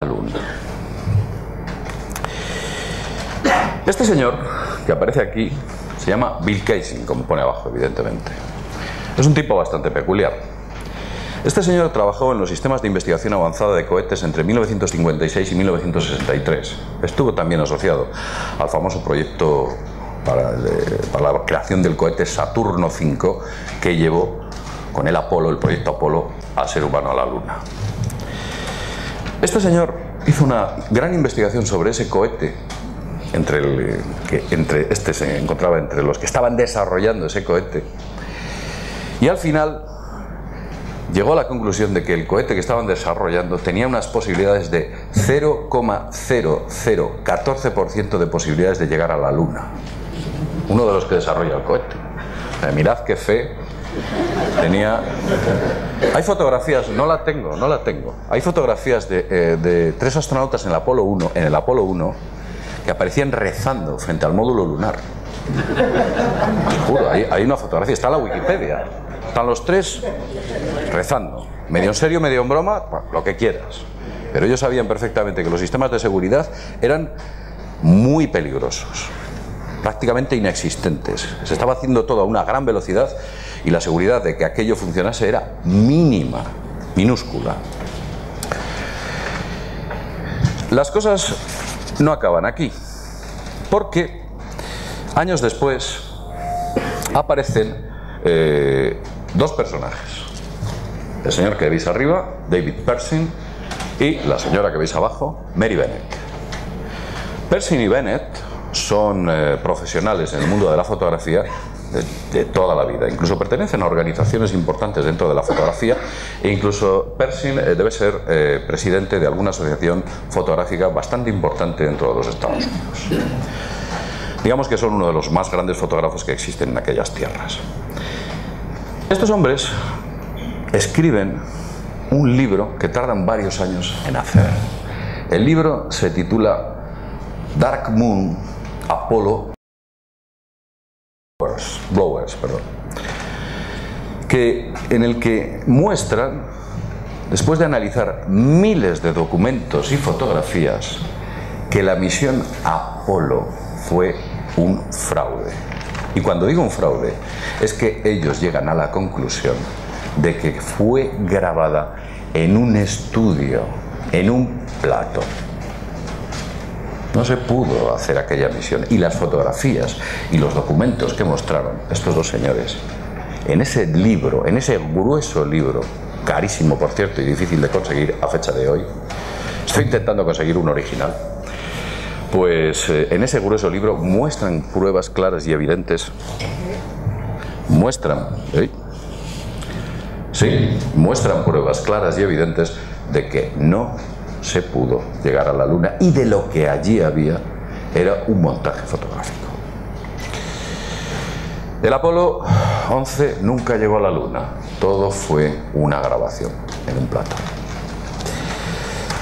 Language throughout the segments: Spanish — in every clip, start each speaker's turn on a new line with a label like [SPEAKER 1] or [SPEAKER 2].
[SPEAKER 1] Luna. Este señor que aparece aquí se llama Bill Kaysing, como pone abajo, evidentemente. Es un tipo bastante peculiar. Este señor trabajó en los sistemas de investigación avanzada de cohetes entre 1956 y 1963. Estuvo también asociado al famoso proyecto para la creación del cohete Saturno V, que llevó con el proyecto Apolo, al ser humano a la Luna. Este señor hizo una gran investigación sobre ese cohete, este se encontraba entre los que estaban desarrollando ese cohete, y al final llegó a la conclusión de que el cohete que estaban desarrollando tenía unas posibilidades de 0,0014% de posibilidades de llegar a la Luna. Uno de los que desarrolla el cohete. Mirad qué fe tenía. Hay fotografías, no la tengo. Hay fotografías de 3 astronautas en el Apolo 1, que aparecían rezando frente al módulo lunar. Os juro, hay una fotografía, está en la Wikipedia. Están los 3 rezando, medio en serio, medio en broma, bueno, lo que quieras. Pero ellos sabían perfectamente que los sistemas de seguridad eran muy peligrosos, prácticamente inexistentes. Se estaba haciendo todo a una gran velocidad y la seguridad de que aquello funcionase era mínima, minúscula. Las cosas no acaban aquí, porque años después aparecen 2 personajes. El señor que veis arriba, David Pershing, y la señora que veis abajo, Mary Bennett. Pershing y Bennett son profesionales en el mundo de la fotografía de toda la vida. Incluso pertenecen a organizaciones importantes dentro de la fotografía, e incluso Pershing debe ser presidente de alguna asociación fotográfica bastante importante dentro de los Estados Unidos. Digamos que son uno de los más grandes fotógrafos que existen en aquellas tierras. Estos hombres escriben un libro que tardan varios años en hacer. El libro se titula Dark Moon Apollo Blowers, en el que muestran, después de analizar miles de documentos y fotografías, que la misión Apolo fue un fraude. Y cuando digo un fraude, es que ellos llegan a la conclusión de que fue grabada en un estudio, en un plató. No se pudo hacer aquella misión. Y las fotografías y los documentos que mostraron estos 2 señores en ese libro, en ese grueso libro, carísimo por cierto y difícil de conseguir a fecha de hoy, estoy intentando conseguir un original, pues en ese grueso libro muestran pruebas claras y evidentes, muestran pruebas claras y evidentes de que no se pudo llegar a la Luna, y de lo que allí había era un montaje fotográfico. El Apolo 11 nunca llegó a la Luna, todo fue una grabación en un plató.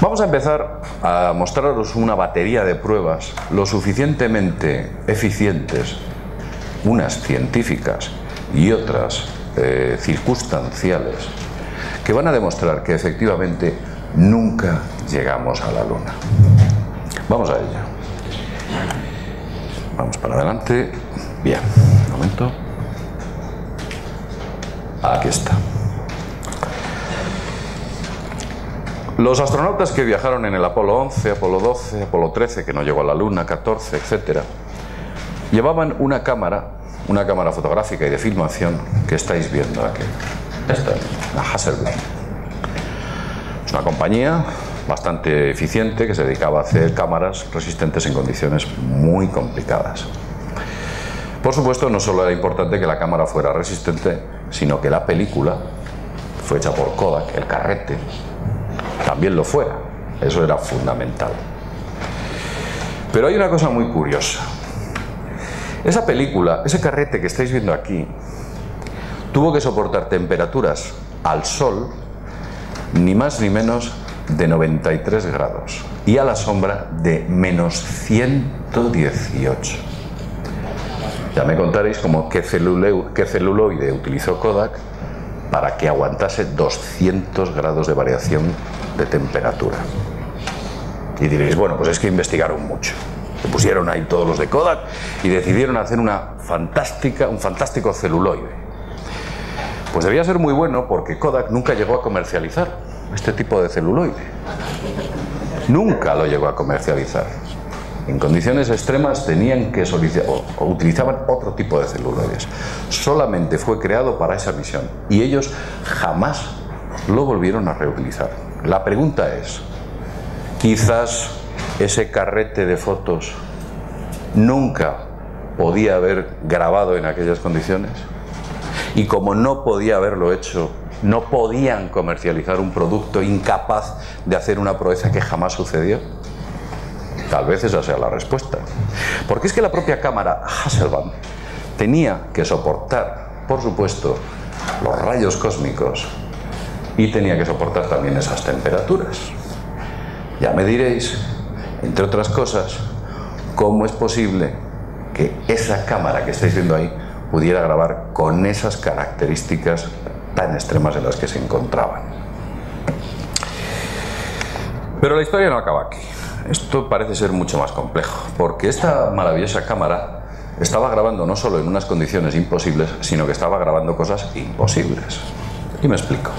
[SPEAKER 1] Vamos a empezar a mostraros una batería de pruebas lo suficientemente eficientes, unas científicas y otras circunstanciales, que van a demostrar que efectivamente nunca llegamos a la Luna. Vamos a ello. Vamos para adelante. Bien, un momento. Aquí está. Los astronautas que viajaron en el Apolo 11, Apolo 12, Apolo 13, que no llegó a la Luna, 14, etc., llevaban una cámara fotográfica y de filmación que estáis viendo aquí. Esta, la Hasselblad. Es una compañía bastante eficiente que se dedicaba a hacer cámaras resistentes en condiciones muy complicadas. Por supuesto, no solo era importante que la cámara fuera resistente, sino que la película fue hecha por Kodak, el carrete, también lo fuera. Eso era fundamental. Pero hay una cosa muy curiosa. Esa película, ese carrete que estáis viendo aquí, tuvo que soportar temperaturas al sol ni más ni menos de 93 grados y a la sombra de menos 118. Ya me contaréis como qué celuloide utilizó Kodak para que aguantase 200 grados de variación de temperatura. Y diréis, bueno, pues es que investigaron mucho. Se pusieron ahí todos los de Kodak y decidieron hacer un fantástico celuloide. Pues debía ser muy bueno porque Kodak nunca llegó a comercializar este tipo de celuloide. Nunca lo llegó a comercializar. En condiciones extremas tenían que solicitar o utilizaban otro tipo de celuloides. Solamente fue creado para esa misión y ellos jamás lo volvieron a reutilizar. La pregunta es, quizás ese carrete de fotos nunca podía haber grabado en aquellas condiciones y como no podía haberlo hecho, no podían comercializar un producto incapaz de hacer una proeza que jamás sucedió. Tal vez esa sea la respuesta. Porque es que la propia cámara Hasselblad tenía que soportar, por supuesto, los rayos cósmicos y tenía que soportar también esas temperaturas. Ya me diréis, entre otras cosas, cómo es posible que esa cámara que estáis viendo ahí pudiera grabar con esas características tan extremas en las que se encontraban. Pero la historia no acaba aquí. Esto parece ser mucho más complejo, porque esta maravillosa cámara estaba grabando no solo en unas condiciones imposibles, sino que estaba grabando cosas imposibles. Y me explico.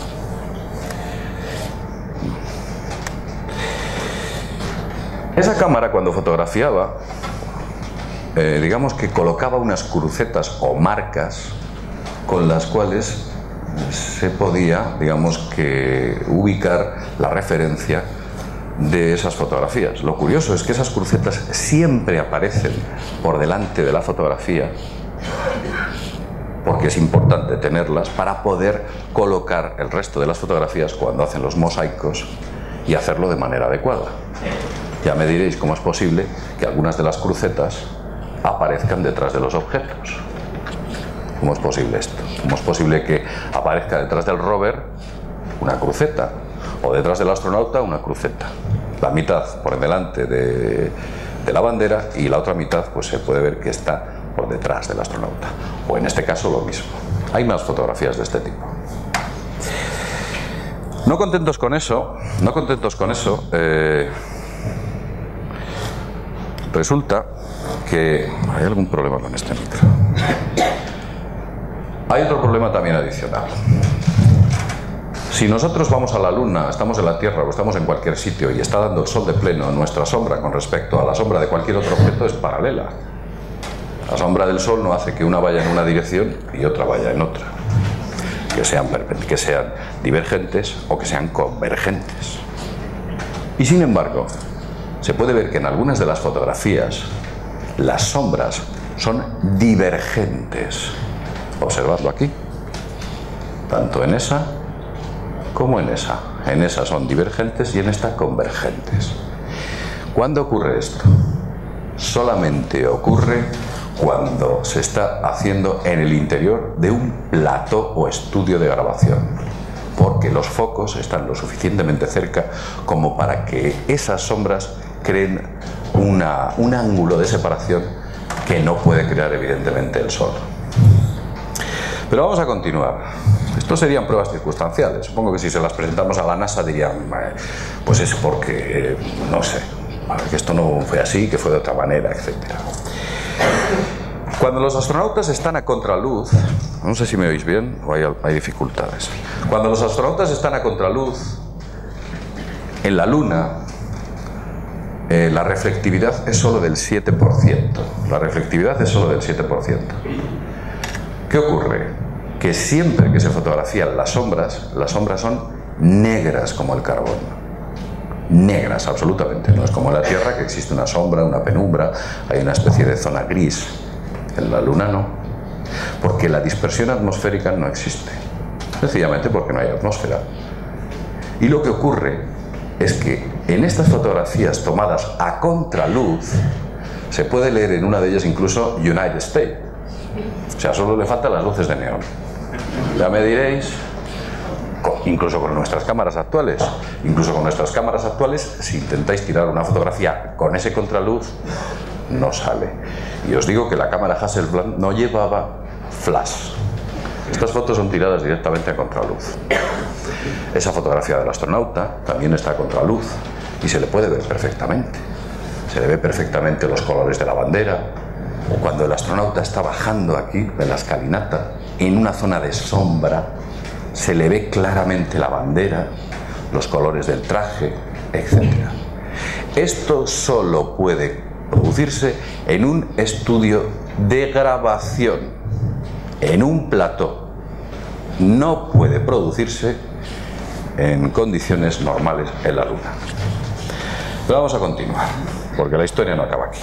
[SPEAKER 1] Esa cámara, cuando fotografiaba, digamos que colocaba unas crucetas o marcas con las cuales se podía, digamos que, ubicar la referencia de esas fotografías. Lo curioso es que esas crucetas siempre aparecen por delante de la fotografía, porque es importante tenerlas para poder colocar el resto de las fotografías cuando hacen los mosaicos y hacerlo de manera adecuada. Ya me diréis cómo es posible que algunas de las crucetas aparezcan detrás de los objetos. ¿Cómo es posible esto? ¿Cómo es posible que aparezca detrás del rover una cruceta o detrás del astronauta una cruceta? La mitad por delante de la bandera y la otra mitad pues se puede ver que está por detrás del astronauta. O en este caso lo mismo. Hay más fotografías de este tipo. No contentos con eso, resulta que hay algún problema con este micro. Hay otro problema también adicional. Si nosotros vamos a la Luna, estamos en la Tierra o estamos en cualquier sitio y está dando el sol de pleno, nuestra sombra con respecto a la sombra de cualquier otro objeto es paralela. La sombra del sol no hace que una vaya en una dirección y otra vaya en otra. Que sean divergentes o que sean convergentes. Y sin embargo, se puede ver que en algunas de las fotografías las sombras son divergentes. Observadlo aquí. Tanto en esa como en esa. En esa son divergentes y en esta convergentes. ¿Cuándo ocurre esto? Solamente ocurre cuando se está haciendo en el interior de un plató o estudio de grabación, porque los focos están lo suficientemente cerca como para que esas sombras creen un ángulo de separación que no puede crear evidentemente el sol. Pero vamos a continuar. Esto serían pruebas circunstanciales. Supongo que si se las presentamos a la NASA dirían, pues es porque, no sé, que esto no fue así, que fue de otra manera, etc. Cuando los astronautas están a contraluz, no sé si me oís bien o hay dificultades. Cuando los astronautas están a contraluz en la Luna, la reflectividad es solo del 7%. La reflectividad es solo del 7%. ¿Qué ocurre? Que siempre que se fotografían las sombras son negras como el carbón. Negras, absolutamente. No es como en la Tierra, que existe una sombra, una penumbra, hay una especie de zona gris. En la Luna no. Porque la dispersión atmosférica no existe. Sencillamente porque no hay atmósfera. Y lo que ocurre es que en estas fotografías tomadas a contraluz se puede leer en una de ellas incluso United States. O sea, solo le faltan las luces de neón. Ya me diréis, incluso con nuestras cámaras actuales, si intentáis tirar una fotografía con ese contraluz, no sale. Y os digo que la cámara Hasselblad no llevaba flash. Estas fotos son tiradas directamente a contraluz. Esa fotografía del astronauta también está a contraluz. y se le puede ver perfectamente. Se le ve perfectamente los colores de la bandera. Cuando el astronauta está bajando aquí de la escalinata, en una zona de sombra, se le ve claramente la bandera, los colores del traje, etc. Esto solo puede producirse en un estudio de grabación, en un plató. No puede producirse en condiciones normales en la Luna. Pero vamos a continuar, porque la historia no acaba aquí.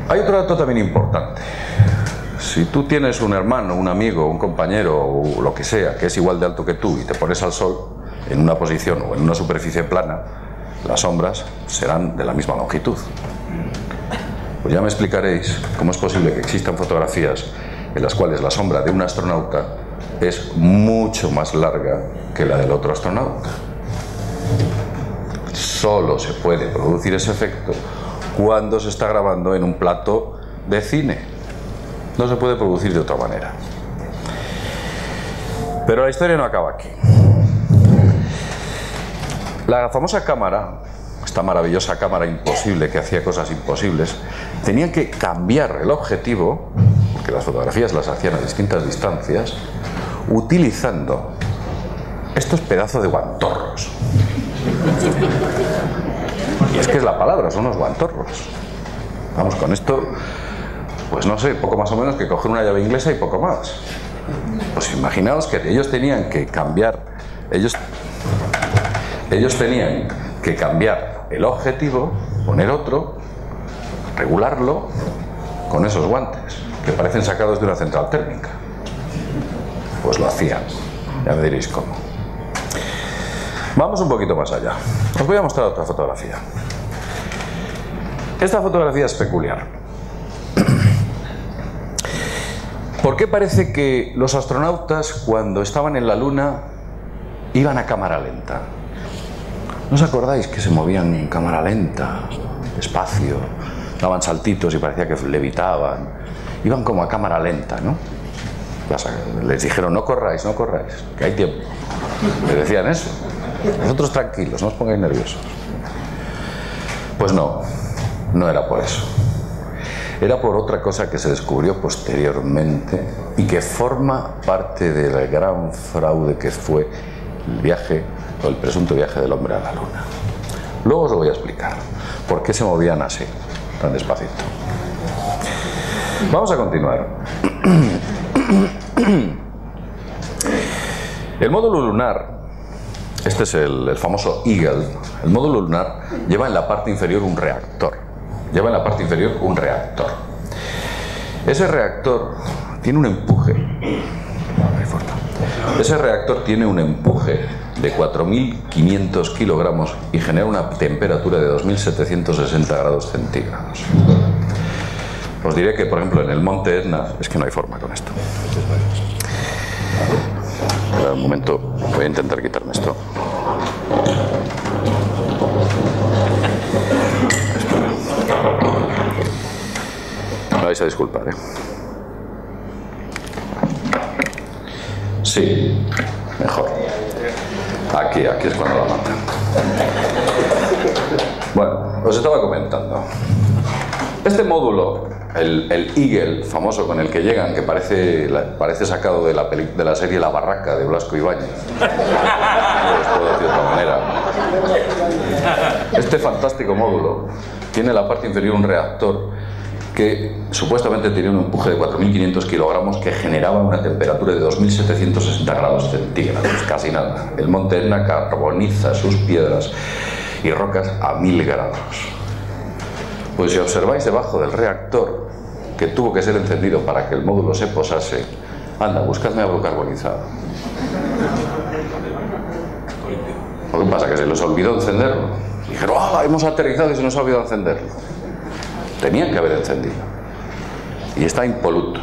[SPEAKER 1] Hay otro dato también importante. Si tú tienes un hermano, un amigo, un compañero o lo que sea que es igual de alto que tú y te pones al sol en una posición o en una superficie plana, las sombras serán de la misma longitud. Pues ya me explicaréis cómo es posible que existan fotografías en las cuales la sombra de un astronauta es mucho más larga que la del otro astronauta. Solo se puede producir ese efecto cuando se está grabando en un plató de cine. No se puede producir de otra manera. Pero la historia no acaba aquí. La famosa cámara, esta maravillosa cámara imposible que hacía cosas imposibles, tenía que cambiar el objetivo, porque las fotografías las hacían a distintas distancias, utilizando estos pedazos de guantorros. Y es que es la palabra, son los guantorros. Vamos, con esto, pues no sé, poco más o menos que coger una llave inglesa y poco más. Pues imaginaos que ellos tenían que cambiar, ellos tenían que cambiar el objetivo, poner otro, regularlo con esos guantes, que parecen sacados de una central térmica. Pues lo hacían, ya me diréis cómo. Vamos un poquito más allá. Os voy a mostrar otra fotografía. Esta fotografía es peculiar. ¿Por qué parece que los astronautas, cuando estaban en la Luna, iban a cámara lenta? ¿No os acordáis que se movían en cámara lenta, despacio, daban saltitos y parecía que levitaban? Iban como a cámara lenta, ¿no? Les dijeron, no corráis, no corráis, que hay tiempo. Les decían eso. Vosotros tranquilos, no os pongáis nerviosos. Pues no, no era por eso. Era por otra cosa que se descubrió posteriormente y que forma parte del gran fraude que fue el viaje, o el presunto viaje del hombre a la Luna. Luego os lo voy a explicar por qué se movían así, tan despacito. Vamos a continuar. El módulo lunar, este es el famoso Eagle, el módulo lunar lleva en la parte inferior un reactor. Ese reactor tiene un empuje. Ese reactor tiene un empuje de 4.500 kilogramos y genera una temperatura de 2.760 grados centígrados. Os diré que, por ejemplo, en el monte Etna, es que no hay forma con esto. Un momento, voy a intentar quitarme esto. Me vais a disculpar, ¿eh? Sí, mejor. Aquí es cuando la matan. Bueno, os estaba comentando. Este módulo, el Eagle famoso con el que llegan, que parece sacado de la serie La Barraca de Blasco Ibáñez. No os puedo decir de otra manera. Este fantástico módulo tiene en la parte inferior un reactor que supuestamente tenía un empuje de 4.500 kilogramos que generaba una temperatura de 2.760 grados centígrados, casi nada. El monte Etna carboniza sus piedras y rocas a 1.000 grados. Pues si observáis debajo del reactor, que tuvo que ser encendido para que el módulo se posase, anda, buscadme agua carbonizada. Lo que pasa es que se les olvidó encenderlo. Dijeron, ¡ah, hemos aterrizado y se nos ha olvidado encenderlo! Tenían que haber encendido. Y está impoluto.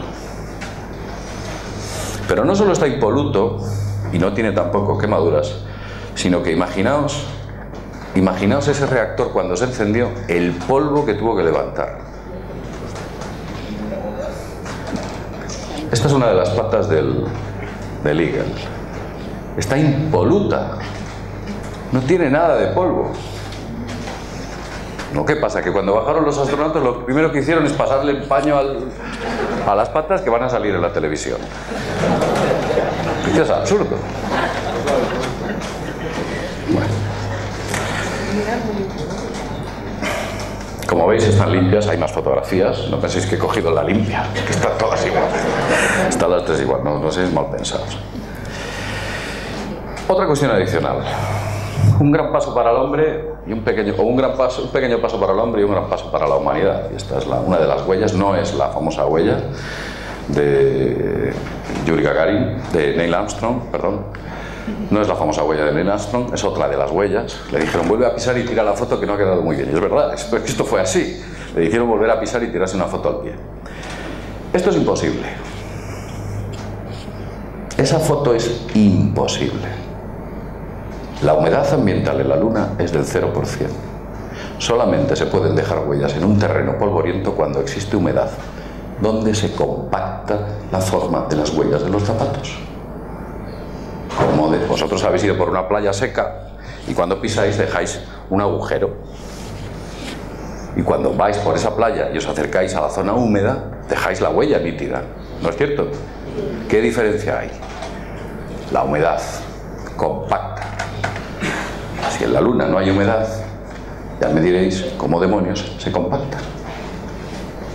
[SPEAKER 1] Pero no solo está impoluto, y no tiene tampoco quemaduras, sino que imaginaos ese reactor cuando se encendió, el polvo que tuvo que levantar. Esta es una de las patas del Eagle. Está impoluta. No tiene nada de polvo. ¿No? ¿Qué pasa? Que cuando bajaron los astronautas lo primero que hicieron es pasarle el paño a las patas que van a salir en la televisión. Esto es absurdo. Bueno. Como veis, están limpias, hay más fotografías. No penséis que he cogido la limpia, que están todas igual. Están las tres igual, no seáis mal pensados. Otra cuestión adicional. Un gran paso para el hombre y un pequeño paso para el hombre y un gran paso para la humanidad. Y esta es una de las huellas, no es la famosa huella de Yuri Gagarin, de Neil Armstrong, perdón. No es la famosa huella de Neil Armstrong, es otra de las huellas. Le dijeron, vuelve a pisar y tira la foto que no ha quedado muy bien. Y es verdad, esto fue así. Le dijeron volver a pisar y tirarse una foto al pie. Esto es imposible. Esa foto es imposible. La humedad ambiental en la Luna es del 0%. Solamente se pueden dejar huellas en un terreno polvoriento cuando existe humedad, donde se compacta la forma de las huellas de los zapatos. Vosotros habéis ido por una playa seca y cuando pisáis dejáis un agujero. Y cuando vais por esa playa y os acercáis a la zona húmeda, dejáis la huella nítida. ¿No es cierto? ¿Qué diferencia hay? La humedad compacta. Si en la Luna no hay humedad, ya me diréis cómo demonios se compacta.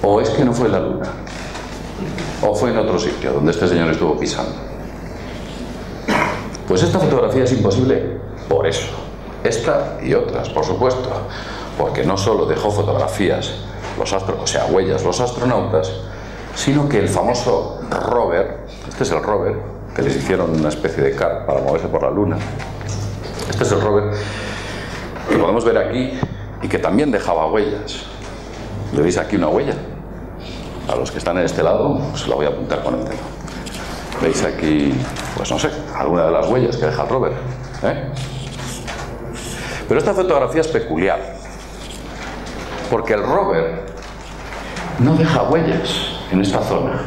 [SPEAKER 1] O es que no fue en la Luna, o fue en otro sitio donde este señor estuvo pisando. Pues esta fotografía es imposible por eso. Esta y otras, por supuesto, porque no solo dejó fotografías, huellas los astronautas, sino que el famoso rover, este es el rover, que les hicieron una especie de car para moverse por la Luna. Este es el rover que podemos ver aquí y que también dejaba huellas. ¿Le veis aquí una huella? A los que están en este lado, se la voy a apuntar con el dedo. ¿Veis aquí, pues no sé, alguna de las huellas que deja el rover? Pero esta fotografía es peculiar, porque el rover no deja huellas en esta zona.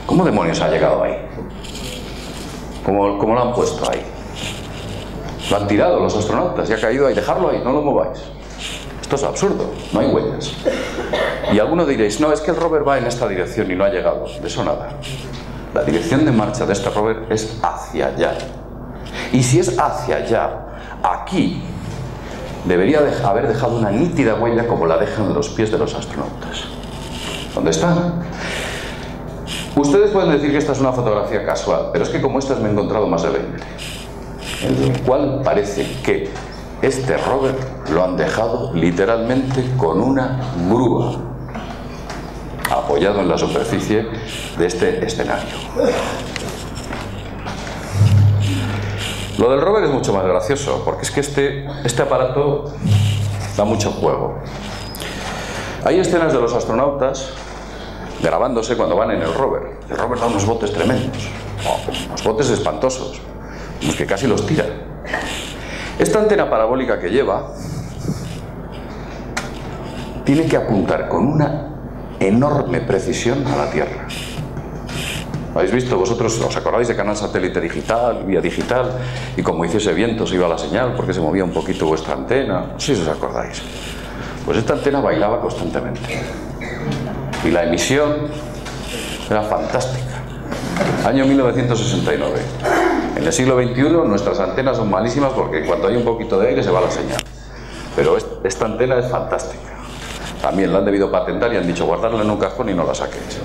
[SPEAKER 1] ¿Cómo demonios ha llegado ahí? ¿Cómo lo han puesto ahí? Lo han tirado los astronautas y ha caído ahí. Dejarlo ahí, no lo mováis. Esto es absurdo, no hay huellas. Y algunos diréis, no, es que el rover va en esta dirección y no ha llegado. De eso nada. La dirección de marcha de este rover es hacia allá. Y si es hacia allá, aquí debería haber dejado una nítida huella como la dejan los pies de los astronautas. ¿Dónde están? Ustedes pueden decir que esta es una fotografía casual, pero es que como estas me he encontrado más de 20. En el cual parece que este rover lo han dejado literalmente con una grúa apoyado en la superficie de este escenario. Lo del rover es mucho más gracioso, porque es que este aparato da mucho juego. Hay escenas de los astronautas grabándose cuando van en el rover. El rover da unos botes tremendos, unos botes espantosos, los que casi los tiran. Esta antena parabólica que lleva tiene que apuntar con una enorme precisión a la Tierra. ¿Lo habéis visto vosotros? ¿Os acordáis de Canal Satélite Digital, vía digital? Y como hiciese viento se iba la señal porque se movía un poquito vuestra antena. No sé si os acordáis. Pues esta antena bailaba constantemente. Y la emisión era fantástica. Año 1969. En el siglo XXI nuestras antenas son malísimas porque cuando hay un poquito de aire se va la señal. Pero esta antena es fantástica. También la han debido patentar y han dicho guardarla en un cajón y no la saquéis.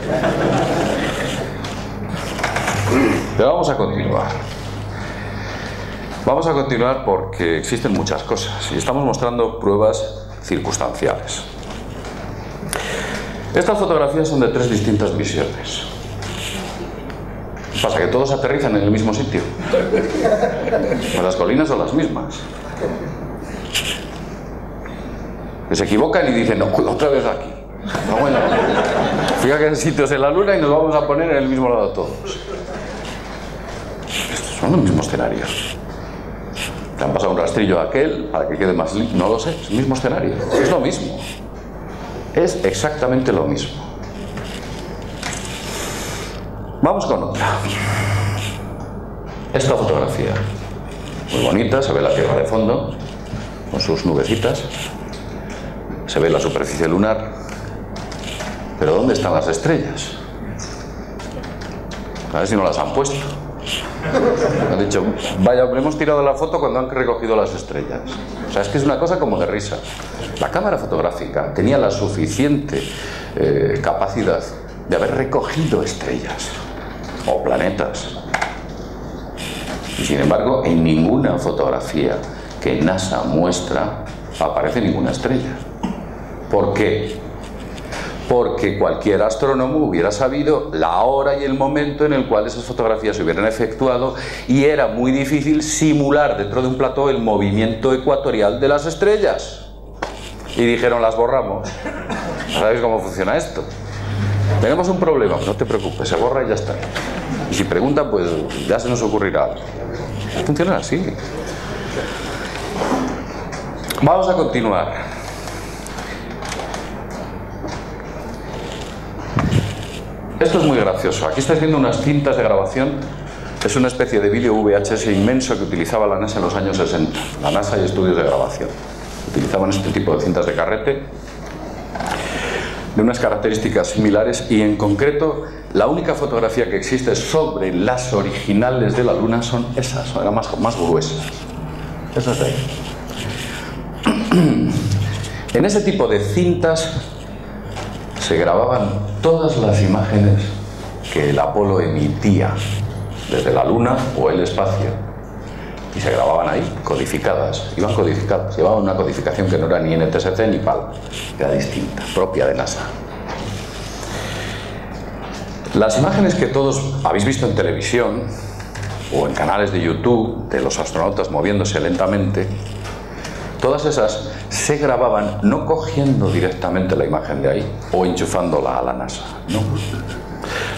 [SPEAKER 1] Pero vamos a continuar. Vamos a continuar porque existen muchas cosas y estamos mostrando pruebas circunstanciales. Estas fotografías son de 3 distintas visiones. Pasa que todos aterrizan en el mismo sitio. Pues las colinas son las mismas. Que se equivocan y dicen, no, otra vez aquí. No, bueno, fíjate que hay sitios en la Luna y nos vamos a poner en el mismo lado todos. Estos son los mismos escenarios. Le han pasado un rastrillo a aquel para que quede más limpio. No lo sé, es el mismo escenario. Es lo mismo. Es exactamente lo mismo. Vamos con otra. Esta fotografía. muy bonita, se ve la Tierra de fondo, con sus nubecitas, se ve la superficie lunar, pero ¿dónde están las estrellas? A ver si no las han puesto. Han dicho, vaya, le hemos tirado la foto cuando han recogido las estrellas. O sea, es que es una cosa como de risa. La cámara fotográfica tenía la suficiente capacidad de haber recogido estrellas o planetas. Y sin embargo, en ninguna fotografía que NASA muestra aparece ninguna estrella. ¿Por qué? Porque cualquier astrónomo hubiera sabido la hora y el momento en el cual esas fotografías se hubieran efectuado, y era muy difícil simular dentro de un plató el movimiento ecuatorial de las estrellas. Y dijeron, las borramos. ¿Sabéis cómo funciona esto? Tenemos un problema, no te preocupes, se borra y ya está. Y si preguntan, pues ya se nos ocurrirá algo. Funciona así. Vamos a continuar. Esto es muy gracioso. Aquí estoy haciendo unas cintas de grabación. Es una especie de vídeo VHS inmenso que utilizaba la NASA en los años 60. La NASA y estudios de grabación utilizaban este tipo de cintas de carrete de unas características similares, y en concreto la única fotografía que existe sobre las originales de la Luna son esas, eran más gruesas. Esas de ahí. En ese tipo de cintas se grababan todas las imágenes que el Apolo emitía desde la Luna o el espacio, y se grababan ahí, codificadas, iban codificadas, llevaban una codificación que no era ni NTSC ni PAL, era distinta, propia de NASA. Las imágenes que todos habéis visto en televisión o en canales de YouTube de los astronautas moviéndose lentamente, todas esas se grababan no cogiendo directamente la imagen de ahí o enchufándola a la NASA, no.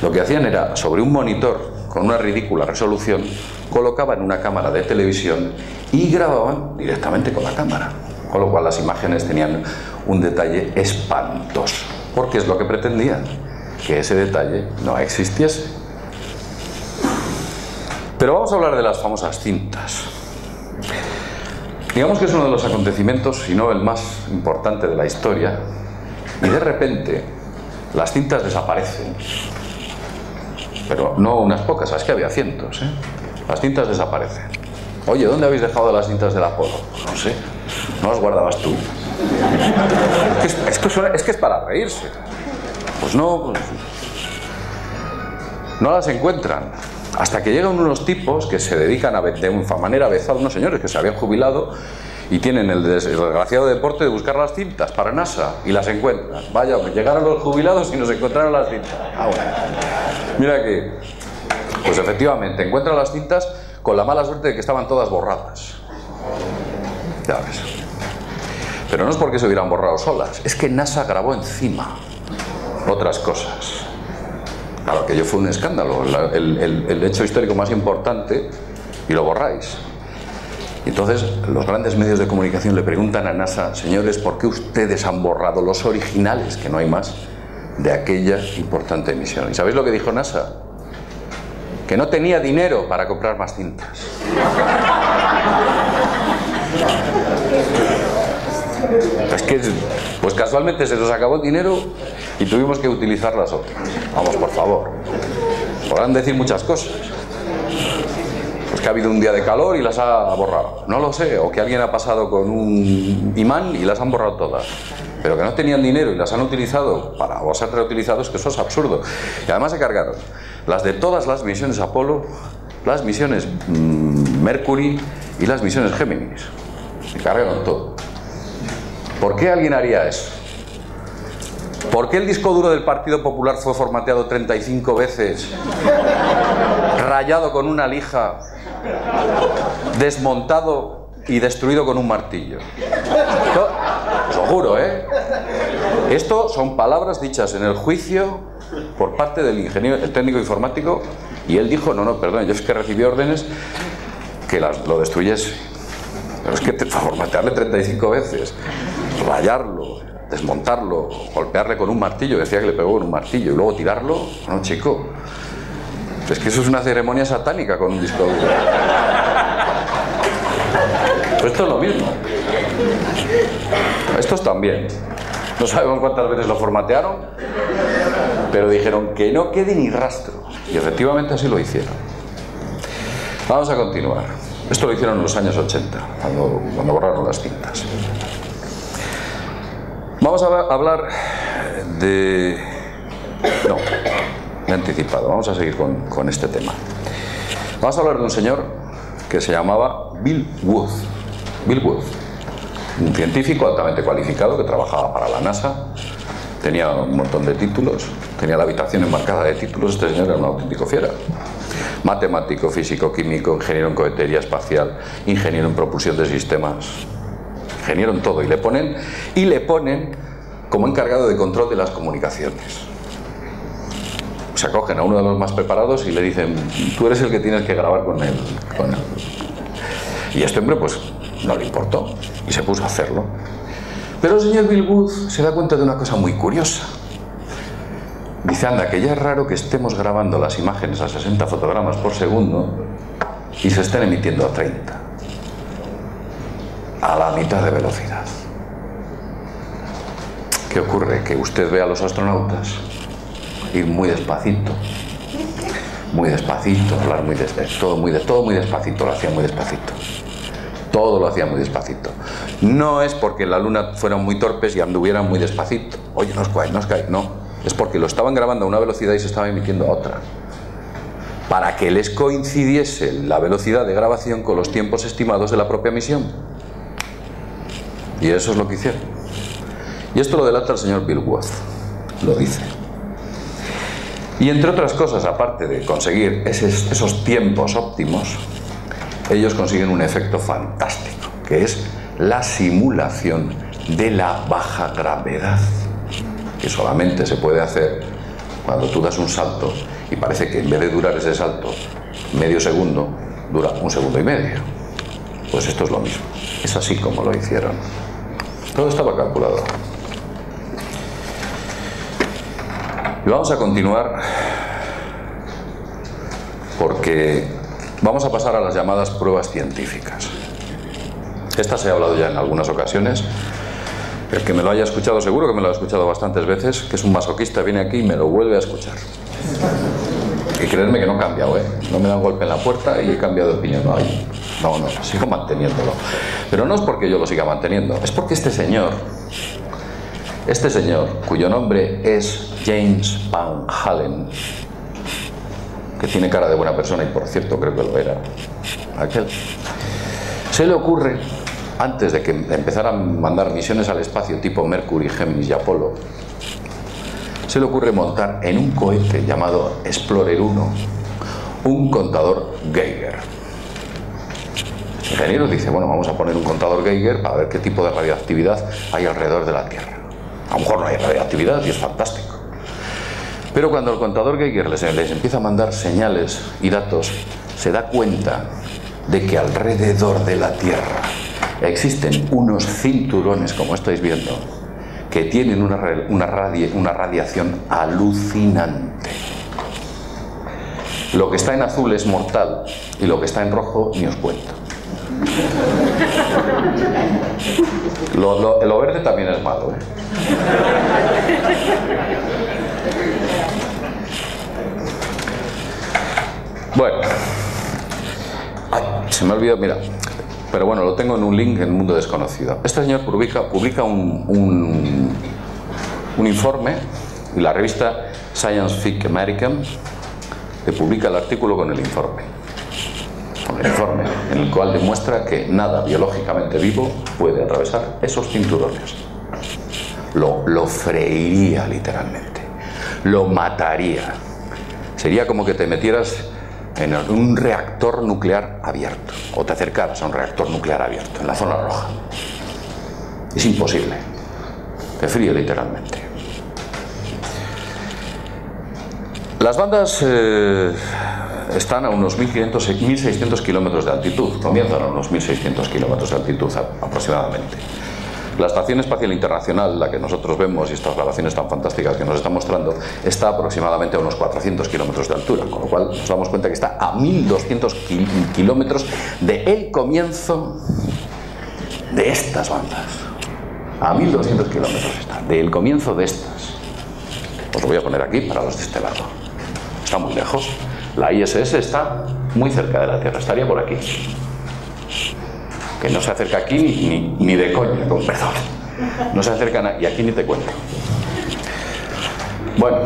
[SPEAKER 1] Lo que hacían era, sobre un monitor con una ridícula resolución, colocaban una cámara de televisión y grababan directamente con la cámara, con lo cual las imágenes tenían un detalle espantoso, porque es lo que pretendían, que ese detalle no existiese. Pero vamos a hablar de las famosas cintas. Digamos que es uno de los acontecimientos, si no el más importante de la historia, y de repente las cintas desaparecen. Pero no unas pocas, es que había cientos, ¿eh? Las cintas desaparecen. Oye, ¿dónde habéis dejado las cintas del Apolo? No sé, no las guardabas tú. Es que es para reírse. Pues no las encuentran. Hasta que llegan unos tipos que se dedican de una manera avezada, unos señores que se habían jubilado y tienen el desgraciado deporte de buscar las cintas para NASA, y las encuentran. Vaya, llegaron los jubilados y nos encontraron las cintas. Ah, bueno. Mira que, pues efectivamente, encuentran las cintas con la mala suerte de que estaban todas borradas. Ya ves. Pero no es porque se hubieran borrado solas, es que NASA grabó encima otras cosas. Claro, aquello fue un escándalo, el hecho histórico más importante, y lo borráis. Y entonces los grandes medios de comunicación le preguntan a NASA, señores, ¿por qué ustedes han borrado los originales, que no hay más, de aquella importante emisión? ¿Y sabéis lo que dijo NASA? Que no tenía dinero para comprar más cintas. Es que, pues casualmente se nos acabó el dinero y tuvimos que utilizar las otras. Vamos, por favor. Podrán decir muchas cosas. Pues que ha habido un día de calor y las ha borrado. No lo sé. O que alguien ha pasado con un imán y las han borrado todas. Pero que no tenían dinero y las han utilizado para ser reutilizados, que eso es absurdo. Y además se cargaron las de todas las misiones Apolo, las misiones Mercury y las misiones Géminis. Se cargaron todo. ¿Por qué alguien haría eso? ¿Por qué el disco duro del Partido Popular fue formateado 35 veces, rayado con una lija, desmontado y destruido con un martillo? Esto, os lo juro, ¿eh? Esto son palabras dichas en el juicio por parte del ingeniero, el técnico informático, y él dijo, no, perdón, yo es que recibí órdenes que lo destruyese. Pero es que formatearle 35 veces, rayarlo, desmontarlo, golpearle con un martillo, decía que le pegó con un martillo, y luego tirarlo, no, chico. Es que eso es una ceremonia satánica con un disco duro. Pues esto es lo mismo. Estos también. No sabemos cuántas veces lo formatearon, pero dijeron que no quede ni rastro. Y efectivamente así lo hicieron. Vamos a continuar. Esto lo hicieron en los años 80, cuando borraron las cintas. Vamos a hablar de... No, me he anticipado. Vamos a seguir con este tema. Vamos a hablar de un señor que se llamaba Bill Wood. Bill Wood, un científico altamente cualificado que trabajaba para la NASA, tenía un montón de títulos, tenía la habitación enmarcada de títulos. Este señor era un auténtico fiera. Matemático, físico, químico, ingeniero en cohetería espacial, ingeniero en propulsión de sistemas, ingeniero en todo, y le ponen como encargado de control de las comunicaciones. Se acogen a uno de los más preparados y le dicen: tú eres el que tienes que grabar con él. Y este hombre pues no le importó y se puso a hacerlo. Pero el señor Bill Wood se da cuenta de una cosa muy curiosa. Dice: anda, que ya es raro que estemos grabando las imágenes a 60 fotogramas por segundo y se estén emitiendo a 30. A la mitad de velocidad. ¿Qué ocurre? Que usted ve a los astronautas ir muy despacito, hablar muy despacito, todo muy despacito, lo hacían muy despacito. Todo lo hacían muy despacito. No es porque en la Luna fueran muy torpes y anduvieran muy despacito. Oye, no os cae, no. Es porque lo estaban grabando a una velocidad y se estaba emitiendo a otra. Para que les coincidiese la velocidad de grabación con los tiempos estimados de la propia misión. Y eso es lo que hicieron. Y esto lo delata el señor Bill Wood. Lo dice. Y entre otras cosas, aparte de conseguir esos tiempos óptimos, ellos consiguen un efecto fantástico, que es la simulación de la baja gravedad, que solamente se puede hacer cuando tú das un salto y parece que en vez de durar ese salto medio segundo, dura 1 segundo y medio. Pues esto es lo mismo. Es así como lo hicieron. Todo estaba calculado. Y vamos a continuar porque vamos a pasar a las llamadas pruebas científicas. Estas he hablado ya en algunas ocasiones. El que me lo haya escuchado, seguro que me lo ha escuchado bastantes veces, que es un masoquista, viene aquí y me lo vuelve a escuchar. Y creerme que no he cambiado, ¿eh? No me da un golpe en la puerta y he cambiado de opinión. No, sigo manteniéndolo. Pero no es porque yo lo siga manteniendo, es porque este señor, cuyo nombre es James Van Allen, que tiene cara de buena persona y por cierto creo que lo era aquel, se le ocurre, antes de que empezara a mandar misiones al espacio tipo Mercury, Géminis y Apolo, se le ocurre montar en un cohete llamado Explorer 1 un contador Geiger. El ingeniero dice: bueno, vamos a poner un contador Geiger para ver qué tipo de radioactividad hay alrededor de la Tierra. A lo mejor no hay radioactividad y es fantástico. Pero cuando el contador Geiger les empieza a mandar señales y datos, se da cuenta de que alrededor de la Tierra existen unos cinturones, como estáis viendo, que tienen una radiación alucinante. Lo que está en azul es mortal y lo que está en rojo ni os cuento. Lo verde también es malo, ¿eh? Bueno, se me ha olvidado, mira, pero bueno, lo tengo en un link en Mundo Desconocido. Este señor publica un informe, y la revista Scientific American le publica el artículo con el informe, en el cual demuestra que nada biológicamente vivo puede atravesar esos cinturones. Lo freiría literalmente, lo mataría. Sería como que te metieras en un reactor nuclear abierto o te acercaras a un reactor nuclear abierto en la zona roja. Es imposible, te fríe literalmente. Las bandas están a unos 1.600 kilómetros de altitud, comienzan a unos 1.600 kilómetros de altitud aproximadamente. La Estación Espacial Internacional, la que nosotros vemos, y estas grabaciones tan fantásticas que nos está mostrando, está aproximadamente a unos 400 kilómetros de altura, con lo cual nos damos cuenta que está a 1200 kilómetros del comienzo de estas bandas. A 1200 kilómetros está, del comienzo de estas. Os lo voy a poner aquí para los de este lado. Está muy lejos. La ISS está muy cerca de la Tierra, estaría por aquí. Que no se acerca aquí ni de coña, con perdón. No se acerca y aquí ni te cuento. Bueno,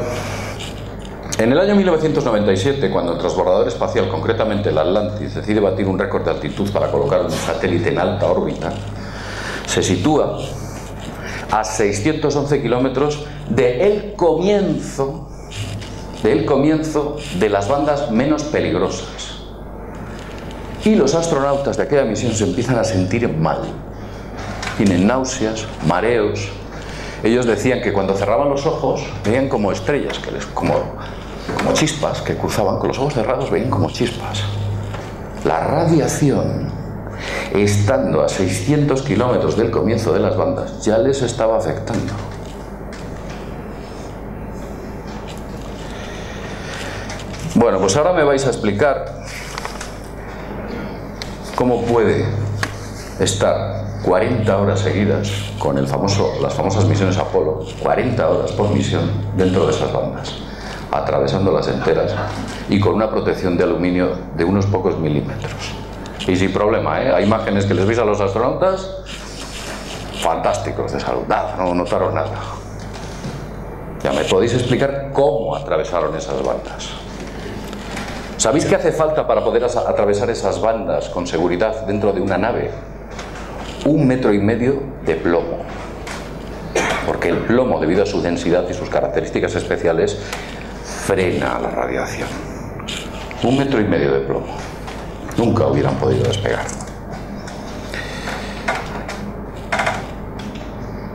[SPEAKER 1] en el año 1997, cuando el transbordador espacial, concretamente el Atlantis, decide batir un récord de altitud para colocar un satélite en alta órbita, se sitúa a 611 kilómetros del comienzo de las bandas menos peligrosas. Y los astronautas de aquella misión se empiezan a sentir mal. Tienen náuseas, mareos. Ellos decían que cuando cerraban los ojos veían como estrellas, como chispas que cruzaban. Con los ojos cerrados veían como chispas. La radiación, estando a 600 kilómetros del comienzo de las bandas, ya les estaba afectando. Bueno, pues ahora me vais a explicar cómo puede estar 40 horas seguidas con las famosas misiones Apolo, 40 horas por misión dentro de esas bandas, atravesándolas enteras y con una protección de aluminio de unos pocos milímetros. Y sin problema, ¿eh? Hay imágenes que les veis a los astronautas fantásticos de salud, nada, no notaron nada. Ya me podéis explicar cómo atravesaron esas bandas. ¿Sabéis qué hace falta para poder atravesar esas bandas con seguridad dentro de una nave? 1,5 metros de plomo. Porque el plomo, debido a su densidad y sus características especiales, frena la radiación. 1,5 metros de plomo. Nunca hubieran podido despegar.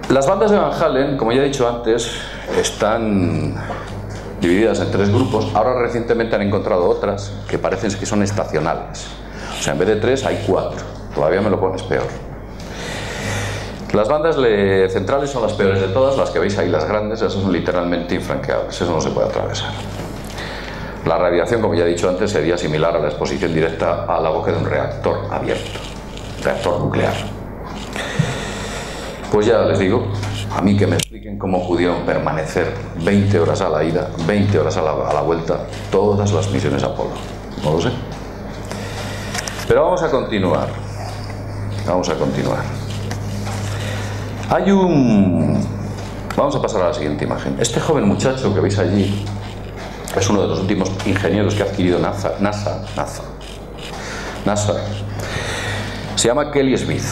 [SPEAKER 1] Las bandas de Van Allen, como ya he dicho antes, están divididas en 3 grupos. Ahora recientemente han encontrado otras que parecen que son estacionales. O sea, en vez de 3 hay 4. Todavía me lo pones peor. Las bandas centrales son las peores de todas, las que veis ahí, las grandes, esas son literalmente infranqueables, eso no se puede atravesar. La radiación, como ya he dicho antes, sería similar a la exposición directa a la boca de un reactor abierto, reactor nuclear. Pues ya les digo, a mí que me expliquen cómo pudieron permanecer 20 horas a la ida, 20 horas a la vuelta, todas las misiones Apolo. No lo sé. Pero vamos a continuar. Vamos a continuar. Vamos a pasar a la siguiente imagen. Este joven muchacho que veis allí es uno de los últimos ingenieros que ha adquirido NASA. Se llama Kelly Smith.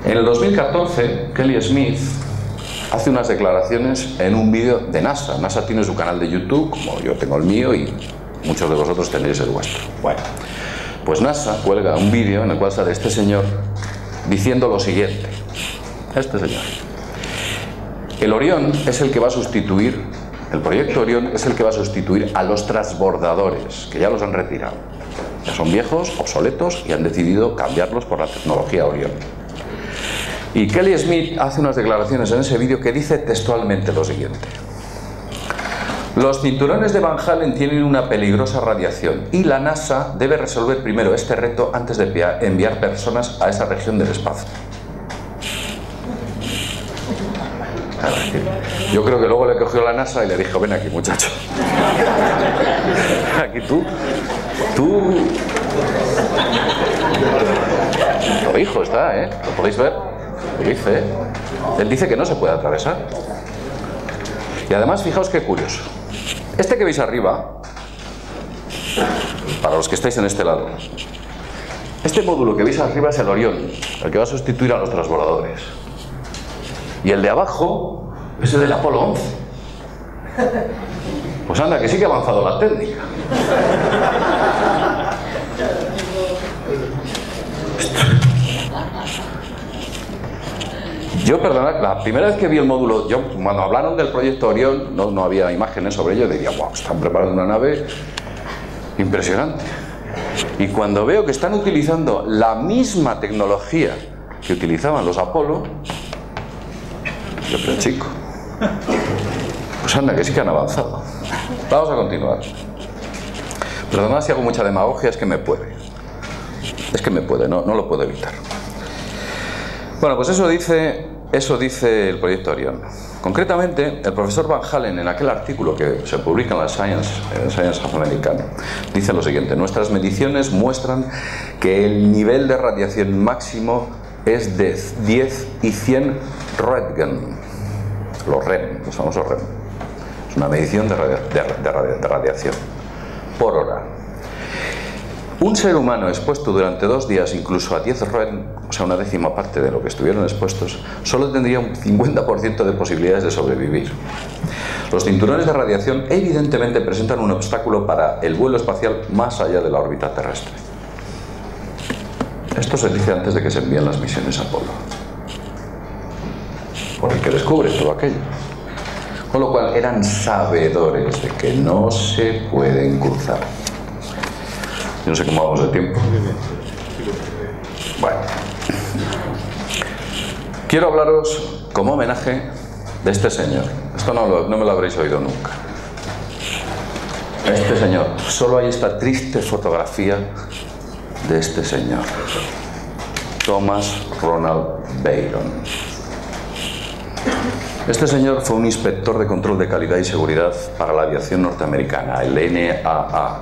[SPEAKER 1] En el 2014, Kelly Smith hace unas declaraciones en un vídeo de NASA. NASA tiene su canal de YouTube, como yo tengo el mío y muchos de vosotros tendréis el vuestro. Bueno, pues NASA cuelga un vídeo en el cual sale este señor diciendo lo siguiente. Este señor. El Orión es el que va a sustituir, el proyecto Orión es el que va a sustituir a los transbordadores, que ya los han retirado. Ya son viejos, obsoletos y han decidido cambiarlos por la tecnología Orión. Y Kelly Smith hace unas declaraciones en ese vídeo que dice textualmente lo siguiente. Los cinturones de Van Allen tienen una peligrosa radiación y la NASA debe resolver primero este reto antes de enviar personas a esa región del espacio. Yo creo que luego le cogió la NASA y le dijo, ven aquí, muchacho. Aquí tú. Lo dijo, está, ¿eh? ¿Lo podéis ver? Lo dice, ¿eh? Él dice que no se puede atravesar. Y además, fijaos qué curioso. Este que veis arriba, para los que estáis en este lado, este módulo que veis arriba es el Orión, el que va a sustituir a los transbordadores. Y el de abajo es el del Apolo 11. Pues anda, que sí que ha avanzado la técnica. Yo, perdonad, la primera vez que vi el módulo, cuando hablaron del proyecto Orión, no había imágenes sobre ello, diría, wow, están preparando una nave impresionante. Y cuando veo que están utilizando la misma tecnología que utilizaban los Apolo. Yo, pero chico, pues anda, que sí que han avanzado. Vamos a continuar. Perdonad si hago mucha demagogia, es que me puede. Es que me puede, no lo puedo evitar. Bueno, pues eso dice el proyecto Orión. Concretamente, el profesor Van Halen, en aquel artículo que se publica en la Science Americano, dice lo siguiente: nuestras mediciones muestran que el nivel de radiación máximo es de 10 y 100 Röntgen. Los REM, los famosos REM. Es una medición de radiación por hora. Un ser humano expuesto durante 2 días incluso a 10 Röntgen, o sea, una décima parte de lo que estuvieron expuestos, solo tendría un 50% de posibilidades de sobrevivir. Los cinturones de radiación evidentemente presentan un obstáculo para el vuelo espacial más allá de la órbita terrestre. Esto se dice antes de que se envíen las misiones Apolo, por el que descubre todo aquello. Con lo cual eran sabedores de que no se pueden cruzar. Yo no sé cómo vamos de tiempo. Bueno, quiero hablaros como homenaje de este señor. Esto no me lo habréis oído nunca. Este señor. Solo hay esta triste fotografía de este señor. Thomas Ronald Byron. Este señor fue un inspector de control de calidad y seguridad para la aviación norteamericana, el NAA.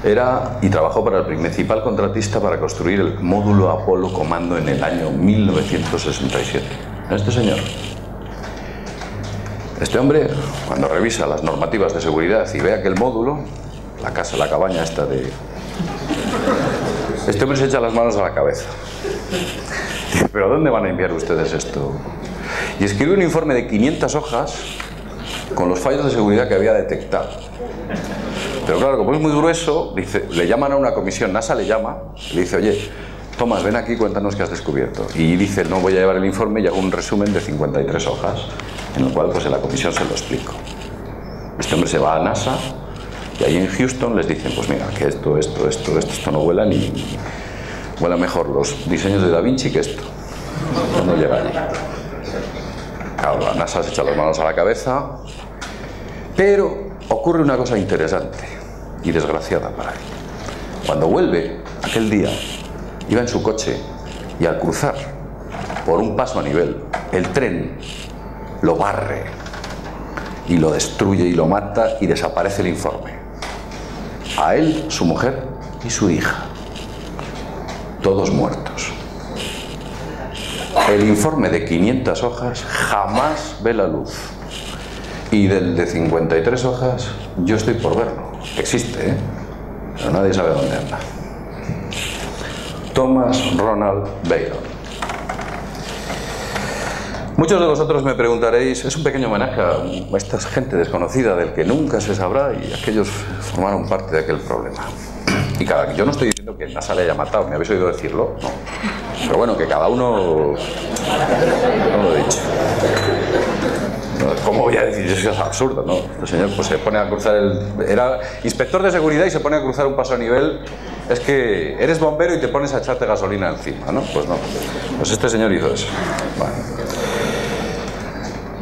[SPEAKER 1] Era y trabajó para el principal contratista para construir el módulo Apolo Comando en el año 1967. Este señor. Este hombre, cuando revisa las normativas de seguridad y ve aquel módulo, la casa, la cabaña esta de... Este hombre se echa las manos a la cabeza. Dice, ¿pero dónde van a enviar ustedes esto? Y escribe un informe de 500 hojas con los fallos de seguridad que había detectado. Pero claro, como es muy grueso, dice, le llaman a una comisión, NASA le llama, le dice, oye, Tomás, ven aquí, cuéntanos qué has descubierto. Y dice, no voy a llevar el informe y hago un resumen de 53 hojas, en el cual pues en la comisión se lo explico. Este hombre se va a NASA y ahí en Houston les dicen, pues mira, que esto no vuela ni... Vuela mejor los diseños de Da Vinci que esto. No llega allí. Claro, la NASA se echa las manos a la cabeza, pero ocurre una cosa interesante y desgraciada para él. Cuando vuelve, aquel día, iba en su coche y al cruzar por un paso a nivel, el tren lo barre y lo destruye y lo mata y desaparece el informe. A él, su mujer y su hija, todos muertos. El informe de 500 hojas jamás ve la luz. Y del de 53 hojas, yo estoy por verlo. Existe, ¿eh? Pero nadie sabe dónde anda. Thomas Ronald Byron. Muchos de vosotros me preguntaréis, es un pequeño homenaje a esta gente desconocida del que nunca se sabrá y aquellos formaron parte de aquel problema. Y yo no estoy diciendo que NASA le haya matado, ¿me habéis oído decirlo? No. Pero bueno, que cada uno... No lo he dicho. ¿Cómo voy a decir eso? Es absurdo, ¿no? El señor pues se pone a cruzar era inspector de seguridad y se pone a cruzar un paso a nivel. Es que eres bombero y te pones a echarte gasolina encima, ¿no? Pues no. Pues este señor hizo eso. Bueno.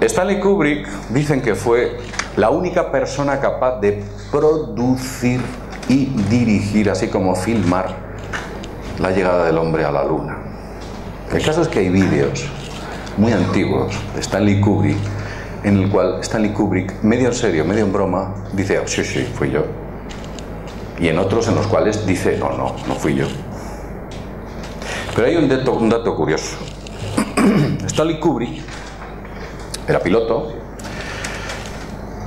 [SPEAKER 1] Stanley Kubrick dicen que fue la única persona capaz de producir y dirigir, así como filmar, la llegada del hombre a la luna. El caso es que hay vídeos muy antiguos de Stanley Kubrick en el cual Stanley Kubrick, medio en serio, medio en broma, dice, oh, sí, fui yo. Y en otros en los cuales dice, no fui yo. Pero hay un dato curioso. Stanley Kubrick era piloto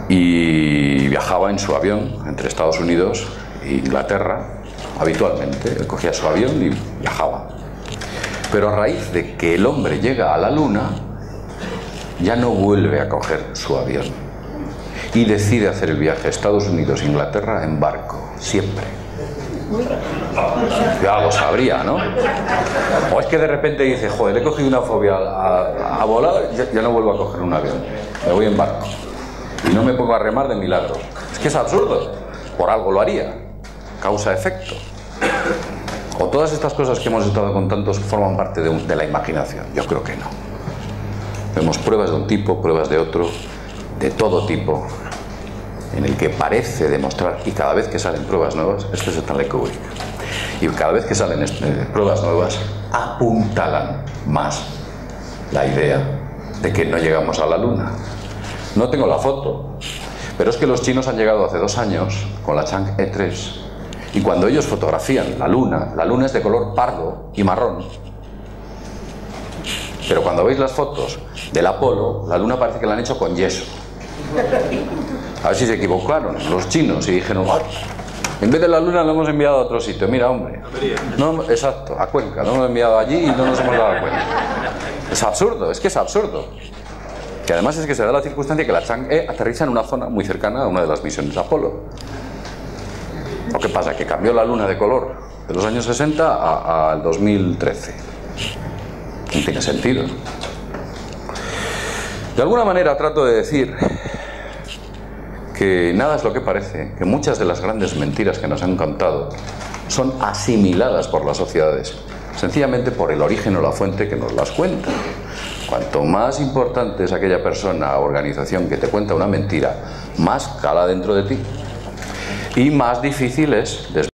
[SPEAKER 1] y viajaba en su avión entre Estados Unidos e Inglaterra habitualmente. Él cogía su avión y viajaba. Pero a raíz de que el hombre llega a la luna, ya no vuelve a coger su avión y decide hacer el viaje a Estados Unidos-Inglaterra en barco, siempre. Ya lo sabría, ¿no? O es que de repente dice, joder, he cogido una fobia a volar, ya no vuelvo a coger un avión, me voy en barco y no me pongo a remar de milagro. Es que es absurdo, por algo lo haría, causa-efecto. ¿O todas estas cosas que hemos estado contando forman parte de la imaginación? Yo creo que no. Vemos pruebas de un tipo, pruebas de otro, de todo tipo, en el que parece demostrar, y cada vez que salen pruebas nuevas, esto es Stanley Kubrick, y cada vez que salen pruebas nuevas, apuntalan más la idea de que no llegamos a la Luna. No tengo la foto, pero es que los chinos han llegado hace 2 años con la Chang'e 3, y cuando ellos fotografían la Luna es de color pardo y marrón. Pero cuando veis las fotos del Apolo, la Luna parece que la han hecho con yeso. A ver si se equivocaron los chinos y dijeron, ¡ay! En vez de la Luna la hemos enviado a otro sitio. Mira, hombre. No, exacto, a Cuenca. No hemos enviado allí y no nos hemos dado cuenta. Es absurdo, es que es absurdo. Que además es que se da la circunstancia que la Chang'e aterriza en una zona muy cercana a una de las misiones de Apolo. ¿O qué pasa? Que cambió la Luna de color de los años 60 al 2013. No tiene sentido. De alguna manera trato de decir que nada es lo que parece, que muchas de las grandes mentiras que nos han contado son asimiladas por las sociedades, sencillamente por el origen o la fuente que nos las cuenta. Cuanto más importante es aquella persona o organización que te cuenta una mentira, más cala dentro de ti y más difícil es